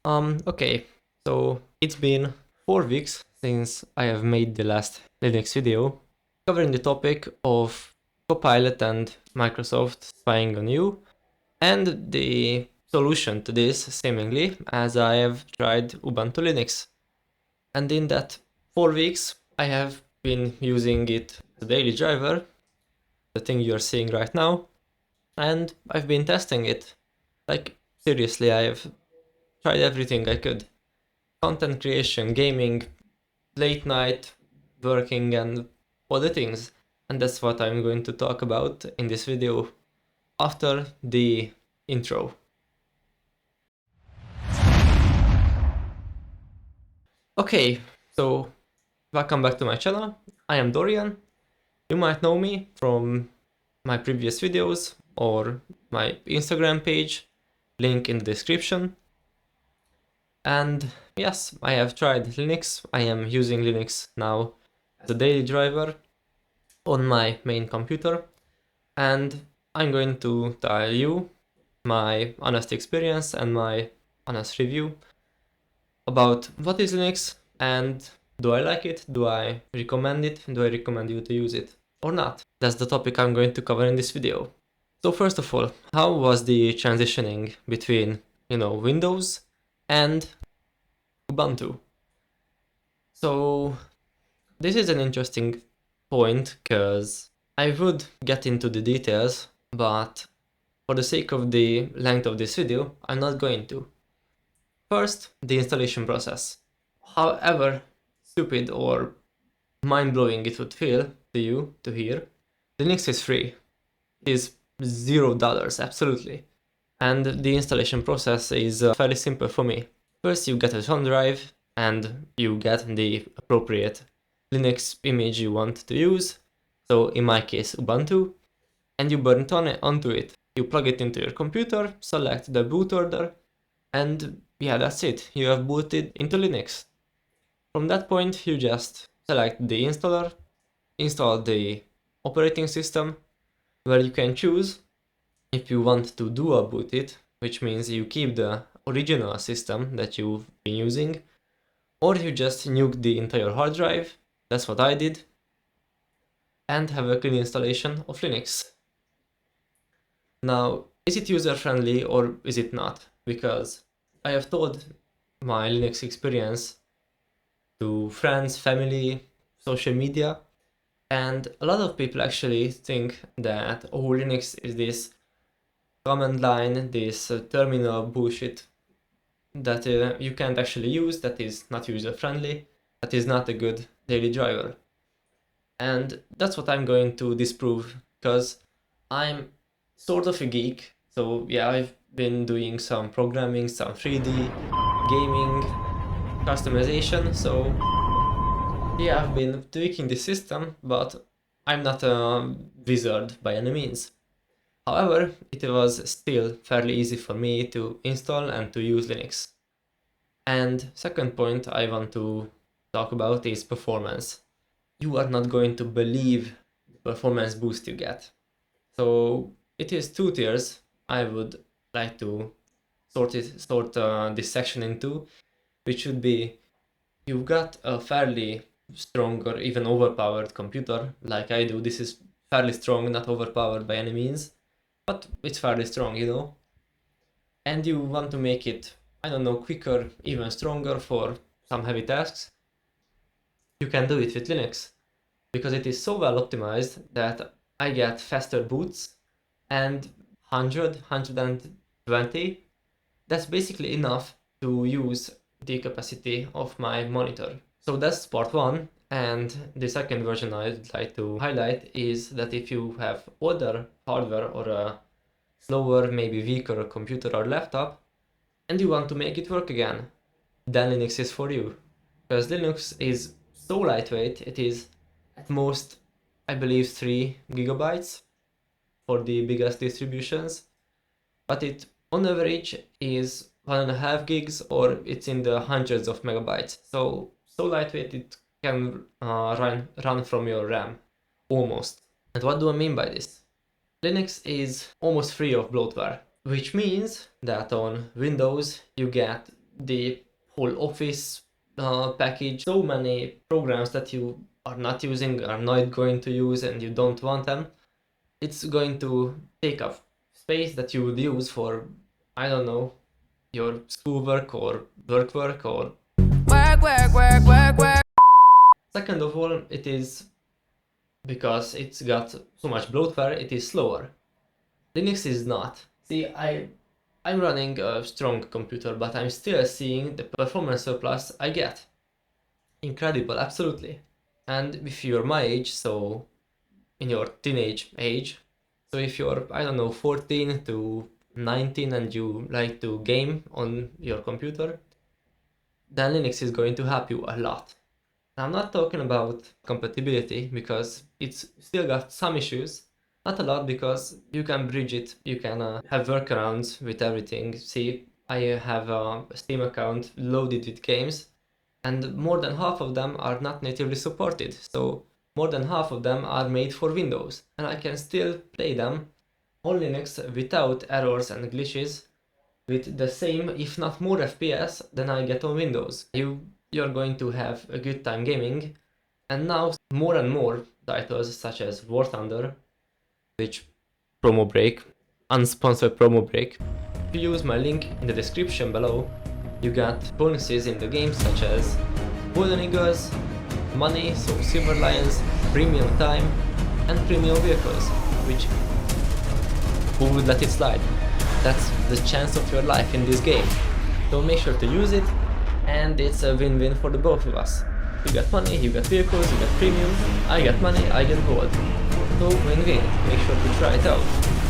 Okay, so it's been 4 weeks since I have made the last Linux video covering the topic of Copilot and Microsoft spying on you, and the solution to this, seemingly, as I have tried Ubuntu Linux. And in that 4 weeks, I have been using it, the daily driver, the thing you're seeing right now, and I've been testing it. Like, seriously, I have tried everything I could. Content creation, gaming, late night, working, and other things. And that's what I'm going to talk about in this video after the intro. Okay, so welcome back to my channel. I am Dorian. You might know me from my previous videos or my Instagram page, link in the description. And yes, I have tried Linux. I am using Linux now as a daily driver on my main computer, and I'm going to tell you my honest experience and my honest review about what is Linux and do I like it, do I recommend it, do I recommend you to use it or not. That's the topic I'm going to cover in this video. So first of all, how was the transitioning between, Windows and Ubuntu? So this is an interesting point because I would get into the details, but for the sake of the length of this video, I'm not going to. First, the installation process. However stupid or mind-blowing it would feel to you to hear, Linux is free. It is $0, absolutely. And the installation process is fairly simple for me. First, you get a thumb drive and you get the appropriate Linux image you want to use. So in my case, Ubuntu, and you burn it onto it. You plug it into your computer, select the boot order, and yeah, that's it. You have booted into Linux. From that point, you just select the installer, install the operating system, where you can choose if you want to dual boot it, which means you keep the original system that you've been using, or you just nuke the entire hard drive. That's what I did, and have a clean installation of Linux. Now, is it user-friendly or is it not? Because I have told my Linux experience to friends, family, social media, and a lot of people actually think that, oh, Linux is this command line, this terminal bullshit that you can't actually use, that is not user-friendly, that is not a good daily driver. And that's what I'm going to disprove, because I'm sort of a geek. So yeah, I've been doing some programming, some 3D, gaming, customization. So yeah, I've been tweaking the system, but I'm not a wizard by any means. However, it was still fairly easy for me to install and to use Linux. And second point I want to talk about is performance. You are not going to believe the performance boost you get. So it is 2 tiers. I would like to sort this section into, which would be, you've got a fairly strong or even overpowered computer like I do. This is fairly strong, not overpowered by any means, but it's fairly strong, and you want to make it, I don't know, quicker, even stronger for some heavy tasks. You can do it with Linux because it is so well optimized that I get faster boots, and 100, 120, that's basically enough to use the capacity of my monitor. So that's part one, and the second version I'd like to highlight is that if you have older hardware or a slower, maybe weaker computer or laptop, and you want to make it work again, then Linux is for you. Because Linux is so lightweight, it is at most, I believe, 3 gigabytes for the biggest distributions, but it on average is 1.5 gigs, or it's in the hundreds of megabytes. So lightweight it can run from your RAM, almost. And what do I mean by this? Linux is almost free of bloatware, which means that on Windows you get the whole Office package, so many programs that you are not using, are not going to use, and you don't want them. It's going to take up space that you would use for, I don't know, your schoolwork or work or work. Second of all, it is because it's got so much bloatware, it is slower. Linux is not. See, I'm running a strong computer, but I'm still seeing the performance surplus I get. Incredible, absolutely. And if you're my age, so in your teenage age, so if you're, I don't know, 14 to 19 and you like to game on your computer, then Linux is going to help you a lot. I'm not talking about compatibility because it's still got some issues, not a lot because you can bridge it, you can have workarounds with everything. See, I have a Steam account loaded with games and more than half of them are not natively supported, so more than half of them are made for Windows and I can still play them on Linux without errors and glitches with the same, if not more FPS than I get on Windows. You're going to have a good time gaming, and now more and more titles such as War Thunder, which promo break, unsponsored promo break. If you use my link in the description below, you got bonuses in the game such as Golden Eagles, money, so Silver Lions, premium time, and premium vehicles, which who would let it slide? That's the chance of your life in this game. So make sure to use it, and it's a win-win for the both of us. You get money, you get vehicles, you get premium, I get money, I get gold. So win-win, make sure to try it out,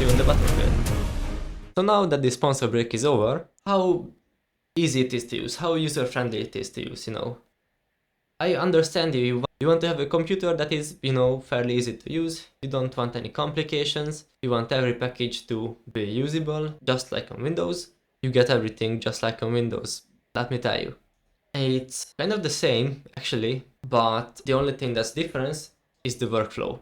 even the battlefield. So now that the sponsor break is over, how easy it is to use, how user-friendly it is to use, I understand you want to have a computer that is, fairly easy to use, you don't want any complications, you want every package to be usable, just like on Windows. You get everything just like on Windows, let me tell you. It's kind of the same, actually, but the only thing that's different is the workflow.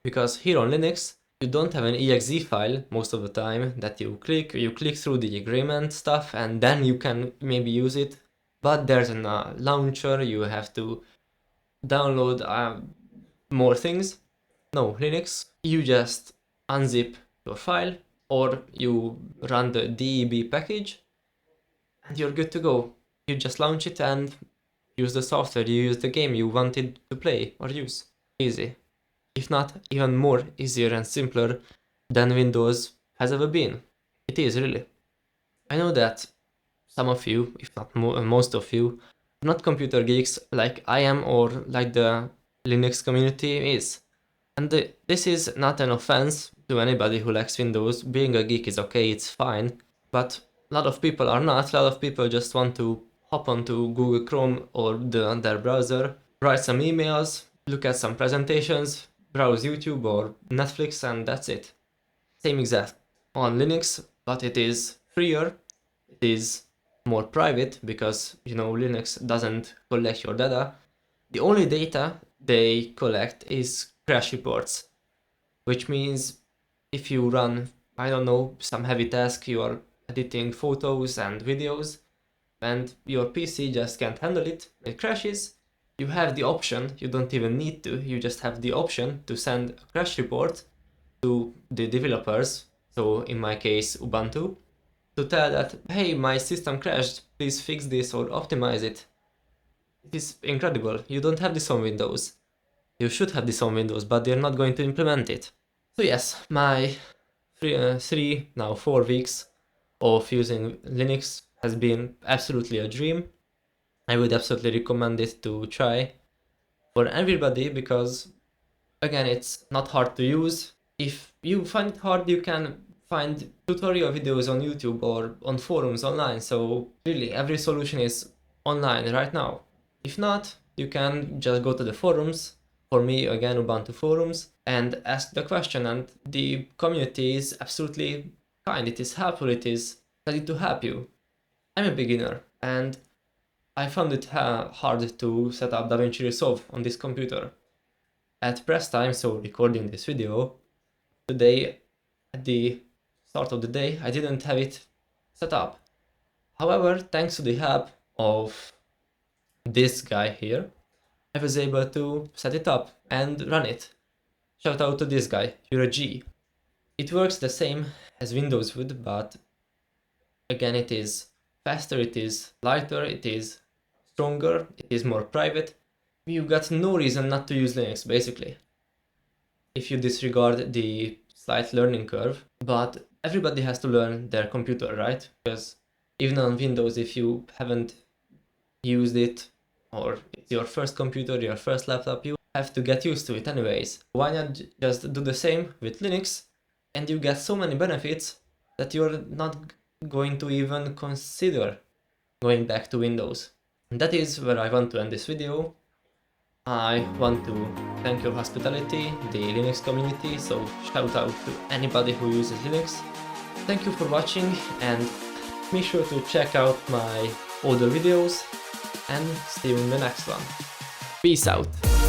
Because here on Linux, you don't have an exe file most of the time that you click through the agreement stuff and then you can maybe use it. But there's a launcher, you have to download more things. No, Linux, you just unzip your file or you run the deb package and you're good to go. You just launch it and use the software, you use the game you wanted to play or use. Easy. If not, even more easier and simpler than Windows has ever been. It is really. I know that some of you, if not most of you, are not computer geeks like I am or like the Linux community is. And this is not an offense to anybody who likes Windows. Being a geek is okay, it's fine. But a lot of people are not. A lot of people just want to hop onto Google Chrome or their browser, write some emails, look at some presentations, browse YouTube or Netflix, and that's it. Same exact on Linux, but it is freer, it is more private because Linux doesn't collect your data. The only data they collect is crash reports, which means if you run, I don't know, some heavy task, you are editing photos and videos, and your PC just can't handle it, it crashes, you have the option, you don't even need to, you just have the option to send a crash report to the developers, so in my case Ubuntu, to tell that, hey, my system crashed, please fix this or optimize it. It is incredible, you don't have this on Windows. You should have this on Windows, but they're not going to implement it. So yes, my 4 weeks of using Linux has been absolutely a dream. I would absolutely recommend it to try for everybody because, again, it's not hard to use. If you find it hard, you can find tutorial videos on YouTube or on forums online. So really, every solution is online right now. If not, you can just go to the forums. For me, again, Ubuntu forums, and ask the question, and the community is absolutely kind, it is helpful, it is ready to help you. I'm a beginner, and I found it hard to set up DaVinci Resolve on this computer. At press time, so recording this video, today, at the start of the day, I didn't have it set up. However, thanks to the help of this guy here, I was able to set it up and run it. Shout out to this guy, you're a G. It works the same as Windows would, but again it is faster, it is lighter, it is stronger, it is more private. You've got no reason not to use Linux basically, if you disregard the slight learning curve. But everybody has to learn their computer, right? Because even on Windows, if you haven't used it, or it's your first computer, your first laptop, you have to get used to it anyways. Why not just do the same with Linux, and you get so many benefits that you're not going to even consider going back to Windows. And that is where I want to end this video. I want to thank your hospitality, the Linux community, so shout out to anybody who uses Linux. Thank you for watching, and make sure to check out my older videos, and see you in the next one. Peace out!